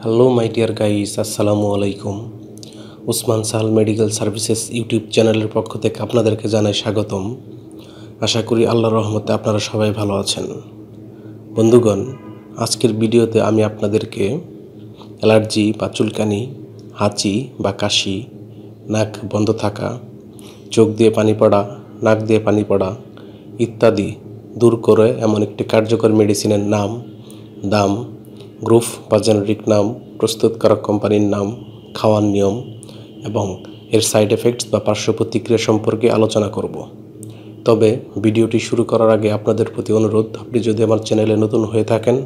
Hello my dear guys, আসসালামু আলাইকুম। Usman Sahal medical services YouTube চ্যানেলের পক্ষ থেকে আপনাদেরকে জানাই স্বাগতম। আশা করি আল্লাহর রহমতে আপনারা সবাই ভালো আছেন। বন্ধুগণ, আজকের ভিডিওতে আমি আপনাদেরকে অ্যালার্জি বা চুলকানি, হাঁচি বা কাশি, নাক বন্ধ থাকা, চোখ দিয়ে পানি পড়া, নাক দিয়ে পানি পড়া ইত্যাদি দূর করে এমন একটি কার্যকর মেডিসিনের নাম, দাম, গ্রুপ বা জেনেরিক নাম, প্রস্তুতকারক কোম্পানির নাম, খাওয়ার নিয়ম এবং এর সাইড এফেক্টস বা পার্শ্ব প্রতিক্রিয়া সম্পর্কে আলোচনা করব। তবে ভিডিওটি শুরু করার আগে আপনাদের প্রতি অনুরোধ, আপনি যদি আমার চ্যানেলে নতুন হয়ে থাকেন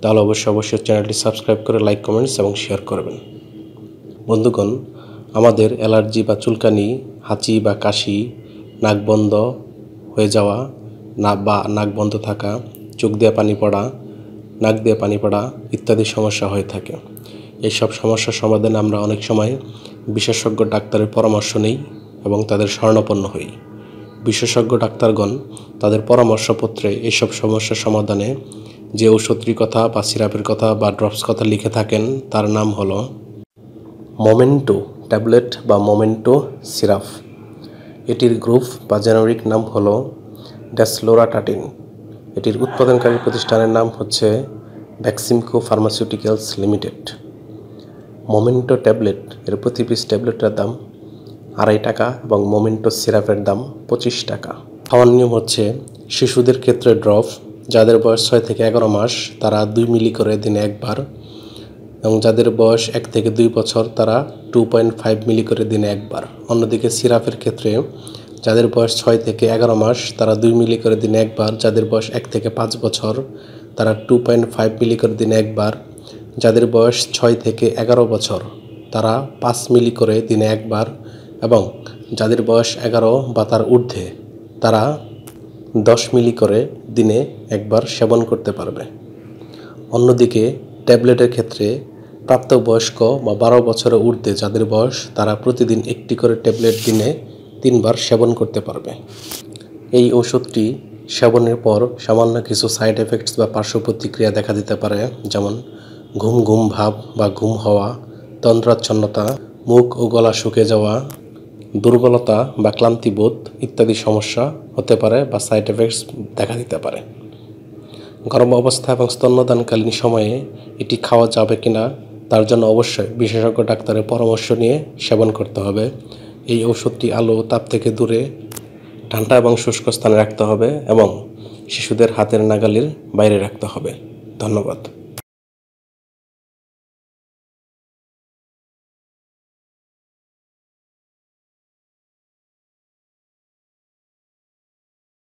তাহলে অবশ্যই চ্যানেলটি সাবস্ক্রাইব করে লাইক, কমেন্টস এবং শেয়ার করবেন। বন্ধুগণ, আমাদের অ্যালার্জি বা চুলকানি, হাঁচি বা কাশি, নাক বন্ধ হয়ে যাওয়া বা নাক বন্ধ থাকা, চোখ দিয়ে পানি পড়া, নাক দিয়ে পানি পড়া ইত্যাদি সমস্যা হয়ে থাকে। এইসব সমস্যার সমাধানে আমরা অনেক সময় বিশেষজ্ঞ ডাক্তারের পরামর্শ নিই এবং তাদের শরণাপন্ন হই। বিশেষজ্ঞ ডাক্তারগণ তাদের পরামর্শপত্রে এইসব সমস্যার সমাধানে যে ঔষধটির কথা বা সিরাপের কথা বা ড্রপস কথা লিখে থাকেন তার নাম হলো মোমেন্টো ট্যাবলেট বা মোমেন্টো সিরাপ। এটির গ্রুপ বা জেনেরিক নাম হলো ডেসলোরাটাটিন। এটির উৎপাদনকারী প্রতিষ্ঠানের নাম হচ্ছে ভ্যাক্সিমকো ফার্মাসিউটিক্যালস লিমিটেড। মোমেন্টো ট্যাবলেট এর প্রতি পিস ট্যাবলেটের দাম 2.5 টাকা এবং মোমেন্টো সিরাপের দাম 25 টাকা। খাওয়ার নিয়ম হচ্ছে, শিশুদের ক্ষেত্রে ড্রপ, যাদের বয়স 6 থেকে 11 মাস তারা 2 মিলি করে দিনে একবার, এবং যাদের বয়স 1 থেকে 2 বছর তারা 2.5 মিলি করে দিনে একবার। অন্যদিকে সিরাপের ক্ষেত্রে যাদের বয়স 6 থেকে 11 মাস তারা 2 মিলি করে দিনে একবার, যাদের বয়স 1 থেকে 5 বছর তারা 2.5 মিলি করে দিনে একবার, যাদের বয়স 6 থেকে 11 বছর তারা 5 মিলি করে দিনে একবার, এবং যাদের বয়স 11 বা তার ঊর্ধ্বে তারা 10 মিলি করে দিনে একবার সেবন করতে পারবে। অন্যদিকে ট্যাবলেটের ক্ষেত্রে প্রাপ্তবয়স্ক বা 12 বছরের ঊর্ধ্বে যাদের বয়স তারা প্রতিদিন একটি করে ট্যাবলেট দিনে 3 বার সেবন করতে পারবে। এই ওষুধটি সেবনের পর সামান্য কিছু সাইড এফেক্টস বা পার্শ্ব প্রতিক্রিয়া দেখা দিতে পারে, যেমন ঘুম ঘুম ভাব বা ঘুম হওয়া, তন্দ্রাচ্ছন্নতা, মুখ ও গলা শুকিয়ে যাওয়া, দুর্বলতা বা ক্লান্তিবোধ ইত্যাদি সমস্যা হতে পারে বা সাইড এফেক্টস দেখা দিতে পারে। গর্ভ অবস্থা এবং স্তন্যদানকালীন সময়ে এটি খাওয়া যাবে কিনা তার জন্য অবশ্যই বিশেষজ্ঞ ডাক্তারের পরামর্শ নিয়ে সেবন করতে হবে। এই ওষুধটি আলো তাপ থেকে দূরে ঠান্ডা এবং শুষ্ক স্থানে রাখতে হবে এবং শিশুদের হাতের নাগালের বাইরে রাখতে হবে। ধন্যবাদ।